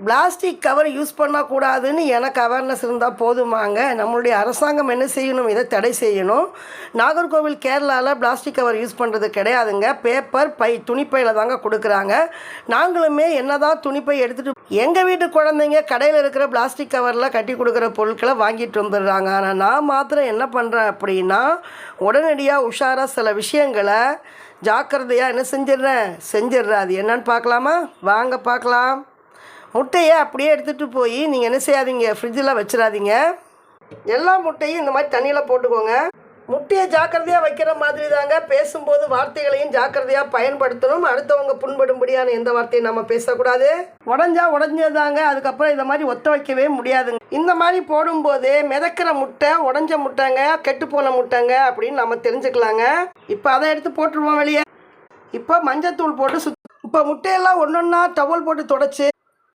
Plastic cover use பண்ணக்கூடாதுன்னு எனக்கு awareness இருந்தால் போதுமாங்க. நம்மளுடைய அரசாங்கம் என்ன செய்யணும், இதை தடை செய்யணும். நாகர்கோவில் கேரளாவில் பிளாஸ்டிக் கவர் யூஸ் பண்ணுறது கிடையாதுங்க. பேப்பர் பை துணிப்பையில் தாங்க கொடுக்குறாங்க. நாங்களுமே என்ன தான் துணிப்பை எடுத்துகிட்டு எங்கள் வீட்டு குழந்தைங்க கடையில் இருக்கிற பிளாஸ்டிக் கவரில் கட்டி கொடுக்குற பொருட்களை வாங்கிட்டு வந்துடுறாங்க. ஆனால் நான் மாத்திரம் என்ன பண்ணுறேன் அப்படின்னா, உடனடியாக உஷாராக சில விஷயங்களை ஜாக்கிரதையாக என்ன செஞ்சிடுறேன். அது என்னன்னு பார்க்கலாமா? வாங்க பார்க்கலாம். முட்டையை அப்படியே எடுத்துகிட்டு போய் நீங்கள் என்ன செய்யாதீங்க, ஃப்ரிட்ஜில் வச்சிடாதீங்க. எல்லா முட்டையும் இந்த மாதிரி தண்ணியில் போட்டுக்கோங்க. முட்டையை ஜாக்கிரதையாக வைக்கிற மாதிரி தாங்க பேசும்போது வார்த்தைகளையும் ஜாக்கிரதையாக பயன்படுத்தணும். அடுத்தவங்க புண்படும்படியான எந்த வார்த்தையும் நம்ம பேசக்கூடாது. உடஞ்சதாங்க. அதுக்கப்புறம் இந்த மாதிரி ஒத்த வைக்கவே முடியாதுங்க. இந்த மாதிரி போடும்போது மிதக்கிற முட்டை, உடஞ்ச முட்டைங்க, கெட்டுப்போன முட்டைங்க அப்படின்னு நம்ம தெரிஞ்சுக்கலாங்க. இப்போ அதை எடுத்து போட்டுருவோம் வெளியே. இப்போ மஞ்சத்தூள் போட்டு இப்போ முட்டையெல்லாம் ஒன்றொன்னா டவல் போட்டு தொடச்சி